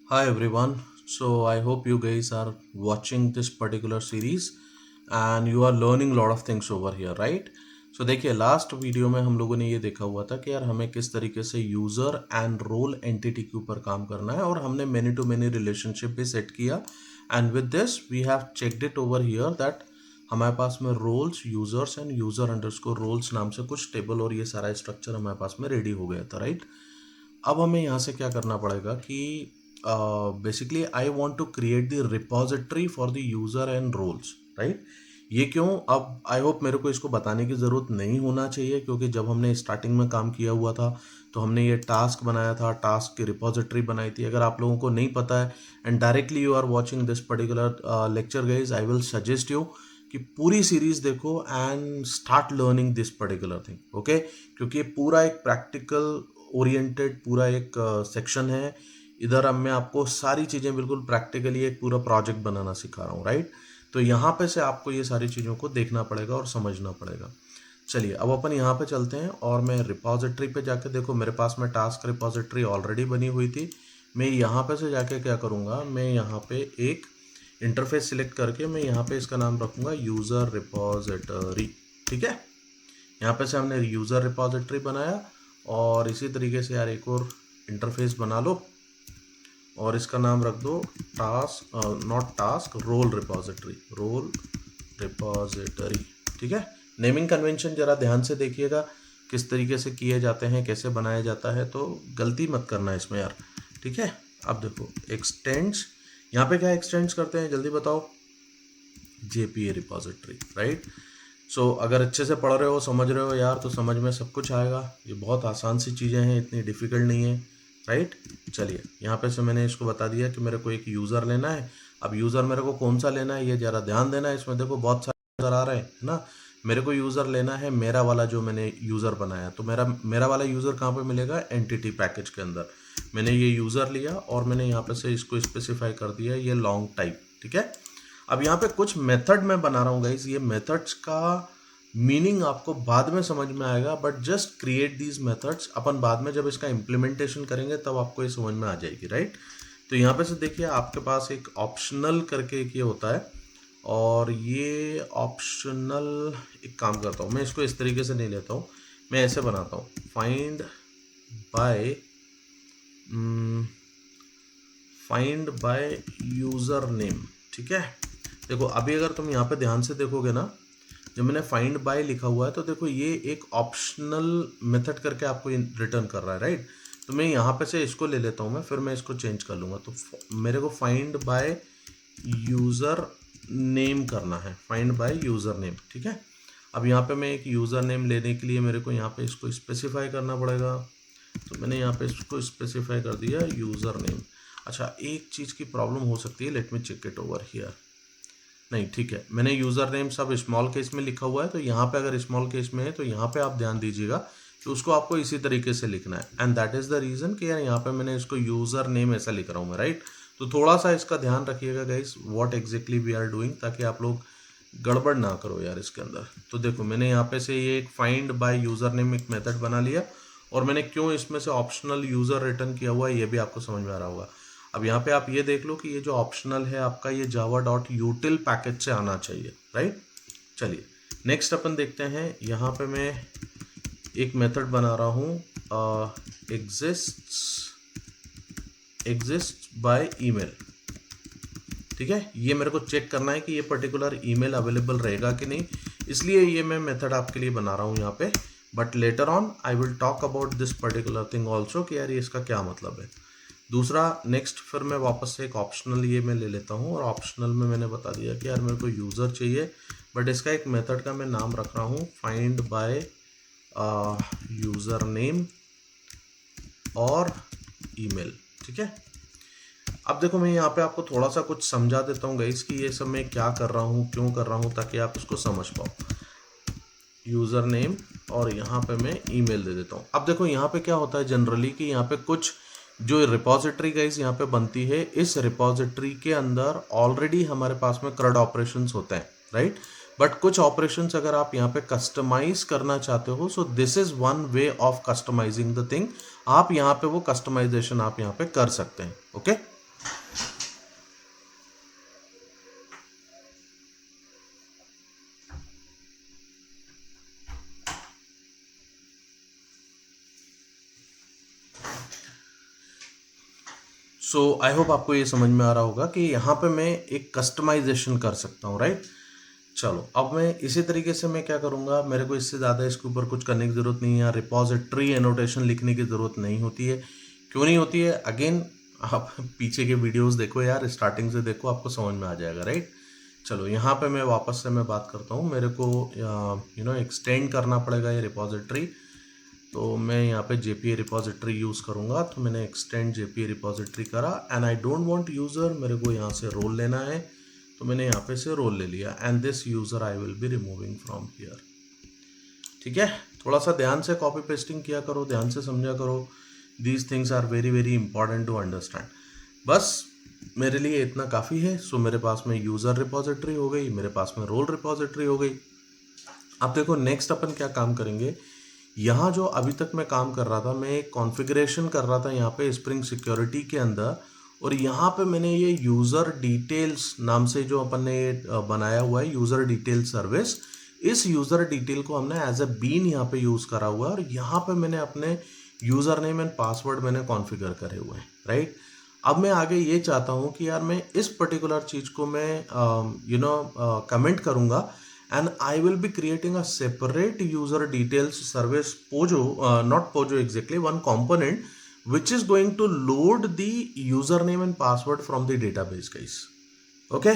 Hi everyone. So I hope you guys are watching this particular series and you are learning a lot of things over here, right? So देखिए last video में हम लोगों ने ये देखा हुआ था कि यार हमें किस तरीके से यूज़र एंड रोल एंटिटी के ऊपर काम करना है और हमने मैनी टू मैनी रिलेशनशिप भी सेट किया and with this we have checked it over here that हमारे पास में roles users and user underscore roles नाम से कुछ टेबल और ये सारा स्ट्रक्चर हमारे पास में रेडी हो गया था, राइट? अब हमें यहाँ से क्या करना पड़ेगा कि basically I want to create the repository for the user and roles, right? ये क्यों? अब आई होप मेरे को इसको बताने की ज़रूरत नहीं होना चाहिए, क्योंकि जब हमने स्टार्टिंग में काम किया हुआ था तो हमने ये टास्क बनाया था, टास्क की रिपोजिटरी बनाई थी। अगर आप लोगों को नहीं पता है and directly you are watching this particular lecture guys, I will suggest you कि पूरी सीरीज देखो and start learning this particular thing, okay? क्योंकि ये पूरा एक प्रैक्टिकल ओरिएंटेड पूरा एक सेक्शन है। इधर अब मैं आपको सारी चीज़ें बिल्कुल प्रैक्टिकली एक पूरा प्रोजेक्ट बनाना सिखा रहा हूँ, राइट? तो यहाँ पे से आपको ये सारी चीज़ों को देखना पड़ेगा और समझना पड़ेगा। चलिए अब अपन यहाँ पे चलते हैं और मैं रिपोजिटरी पे जाके, देखो मेरे पास में टास्क रिपोजिटरी ऑलरेडी बनी हुई थी। मैं यहाँ पे से जाके क्या करूँगा, मैं यहाँ पे एक इंटरफेस सिलेक्ट करके मैं यहाँ पे इसका नाम रखूँगा यूज़र रिपोजिटरी, ठीक है? यहाँ पे से हमने यूज़र रिपोजिटरी बनाया और इसी तरीके से यार एक और इंटरफेस बना लो और इसका नाम रख दो task, not task, role repository, role repository, ठीक है? नेमिंग कन्वेंशन जरा ध्यान से देखिएगा किस तरीके से किए जाते हैं, कैसे बनाया जाता है, तो गलती मत करना इसमें यार, ठीक है? अब देखो एक्सटेंड्स, यहाँ पे क्या एक्सटेंड्स करते हैं जल्दी बताओ? JPA repository, right? सो अगर अच्छे से पढ़ रहे हो, समझ रहे हो यार, तो समझ में सब कुछ आएगा। ये बहुत आसान सी चीज़ें हैं, इतनी डिफ़िकल्ट नहीं है, राइट? चलिए यहाँ पे से मैंने इसको बता दिया कि मेरे को एक यूज़र लेना है। अब यूज़र मेरे को कौन सा लेना है ये ज़रा ध्यान देना है। इसमें देखो बहुत सारे यूज़र आ रहे हैं, है ना? मेरे को यूज़र लेना है मेरा वाला जो मैंने यूज़र बनाया, तो मेरा वाला यूज़र कहाँ पे मिलेगा? एंटिटी पैकेज के अंदर। मैंने ये यूज़र लिया और मैंने यहाँ पे से इसको स्पेसिफाई कर दिया ये लॉन्ग टाइप, ठीक है? अब यहाँ पे कुछ मेथड मैं बना रहा हूँ गाइस, ये मेथड्स का मीनिंग आपको बाद में समझ में आएगा, but just create these methods. अपन बाद में जब इसका इम्प्लीमेंटेशन करेंगे तब आपको ये समझ में आ जाएगी, राइट? तो यहाँ पे से देखिए आपके पास एक ऑप्शनल करके एक ये होता है और ये ऑप्शनल, एक काम करता हूँ मैं, इसको इस तरीके से नहीं लेता हूँ, मैं ऐसे बनाता हूँ, फाइंड बाय यूज़र नेम, ठीक है? देखो अभी अगर तुम यहाँ पे ध्यान से देखोगे ना, जब मैंने फाइंड बाय लिखा हुआ है तो देखो ये एक ऑप्शनल मेथड करके आपको रिटर्न कर रहा है, राइट? तो मैं यहाँ पे से इसको ले लेता हूँ, मैं फिर मैं इसको चेंज कर लूँगा। तो मेरे को फाइंड बाय यूज़र नेम करना है, फाइंड बाय यूज़र नेम, ठीक है? अब यहाँ पे मैं एक यूज़र नेम लेने के लिए मेरे को यहाँ पे इसको स्पेसिफाई करना पड़ेगा। तो मैंने यहाँ पे इसको स्पेसिफाई कर दिया यूज़र नेम। अच्छा एक चीज़ की प्रॉब्लम हो सकती है, let me check it over here. नहीं ठीक है, मैंने यूज़र नेम सब स्मॉल केस में लिखा हुआ है, तो यहाँ पे अगर स्मॉल केस में है तो यहाँ पे आप ध्यान दीजिएगा कि उसको आपको इसी तरीके से लिखना है। And that is the reason कि यार यहाँ पे मैंने इसको यूज़र नेम ऐसा लिख रहा हूँ मैं, राइट? तो थोड़ा सा इसका ध्यान रखिएगा guys, what exactly we are doing, ताकि आप लोग गड़बड़ ना करो यार इसके अंदर। तो देखो मैंने यहाँ पे से ये एक फाइंड बाय यूज़र नेम एक मेथड बना लिया और मैंने क्यों इसमें से ऑप्शनल यूज़र रिटर्न किया हुआ है ये भी आपको समझ में आ रहा होगा। अब यहाँ पे आप ये देख लो कि ये जो ऑप्शनल है आपका, ये java.util पैकेज से आना चाहिए, राइट? चलिए नेक्स्ट अपन देखते हैं। यहाँ पे मैं एक मेथड बना रहा हूँ एग्जिस्ट बाय ईमेल, ठीक है? ये मेरे को चेक करना है कि ये पर्टिकुलर ईमेल अवेलेबल रहेगा कि नहीं, इसलिए ये मैं मेथड आपके लिए बना रहा हूँ यहाँ पे। But later on I will talk about this particular thing also कि यार ये इसका क्या मतलब है। दूसरा नेक्स्ट फिर मैं वापस से एक ऑप्शनल ये मैं ले लेता हूँ और ऑप्शनल में मैंने बता दिया कि यार मेरे को यूज़र चाहिए, बट इसका एक मेथड का मैं नाम रख रहा हूँ फाइंड बाय यूज़र नेम और ईमेल, ठीक है? अब देखो मैं यहाँ पे आपको थोड़ा सा कुछ समझा देता हूँ गाइस कि ये सब मैं क्या कर रहा हूँ, क्यों कर रहा हूँ, ताकि आप इसको समझ पाओ। यूज़र नेम और यहाँ पे मैं ईमेल दे देता हूँ। अब देखो यहाँ पे क्या होता है जनरली कि यहाँ पे कुछ जो रिपोजिटरी गाइस यहाँ पे बनती है, इस रिपोजिटरी के अंदर ऑलरेडी हमारे पास में CRUD ऑपरेशंस होते हैं, राइट? बट कुछ ऑपरेशंस अगर आप यहाँ पे कस्टमाइज करना चाहते हो, so this is one way of customising the thing. आप यहाँ पे वो कस्टमाइजेशन आप यहाँ पे कर सकते हैं, ओके? सो आई होप आपको ये समझ में आ रहा होगा कि यहाँ पे मैं एक कस्टमाइजेशन कर सकता हूँ, राइट। चलो अब मैं इसी तरीके से मैं क्या करूँगा, मेरे को इससे ज़्यादा इसके ऊपर कुछ करने की ज़रूरत नहीं है, रिपॉजिटरी एनोटेशन लिखने की ज़रूरत नहीं होती है। क्यों नहीं होती है? अगेन आप पीछे के वीडियोस देखो यार, स्टार्टिंग से देखो, आपको समझ में आ जाएगा, राइट। चलो यहाँ पे मैं वापस से मैं बात करता हूँ, मेरे को एक्सटेंड करना पड़ेगा ये रिपॉजिटरी। तो मैं यहाँ पे JPA रिपॉजिटरी यूज़ करूँगा, तो मैंने एक्सटेंड JPA रिपॉजिटरी करा and I don't want user, मेरे को यहाँ से रोल लेना है, तो मैंने यहाँ पे से रोल ले लिया and this user I will be removing from here. ठीक है, थोड़ा सा ध्यान से कॉपी पेस्टिंग किया करो, ध्यान से समझा करो, these things are very very important to understand. बस मेरे लिए इतना काफ़ी है। सो मेरे पास में यूज़र रिपॉजिटरी हो गई, मेरे पास में रोल रिपॉजिटरी हो गई। अब देखो नेक्स्ट अपन क्या काम करेंगे। यहाँ जो अभी तक मैं काम कर रहा था, मैं एक कॉन्फ़िगरेशन कर रहा था यहाँ पे स्प्रिंग सिक्योरिटी के अंदर, और यहाँ पे मैंने ये यूज़र डिटेल्स नाम से जो अपन ने बनाया हुआ है यूज़र डिटेल सर्विस, इस यूज़र डिटेल को हमने एज ए बीन यहाँ पे यूज़ करा हुआ है, और यहाँ पे मैंने अपने यूज़र नेम एंड पासवर्ड मैंने कॉन्फ़िगर करे हुए हैं, राइट। अब मैं आगे ये चाहता हूँ कि यार मैं इस पर्टिकुलर चीज़ को मैं कमेंट करूँगा and I will be creating a separate user details service Pojo, not Pojo exactly, one component which is going to load the username and password from the database, guys. Okay,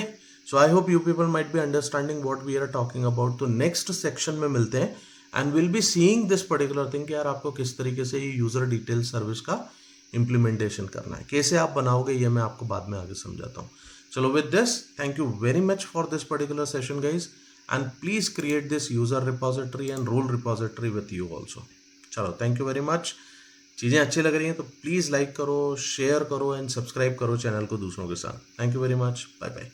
so I hope you people might be understanding what we are talking about. तो next section में मिलते हैं and we'll be seeing this particular thing कि यार आपको किस तरीके से ये user details service का implementation करना है, कैसे आप बनाओगे, ये मैं आपको बाद में आगे समझाता हूँ। चलो with this, thank you very much for this particular session, guys. And please create this user repository and role repository with you also. चलो थैंक यू वेरी मच। चीज़ें अच्छी लग रही हैं तो प्लीज़ लाइक करो, शेयर करो एंड सब्सक्राइब करो चैनल को दूसरों के साथ। Thank you very much, bye bye.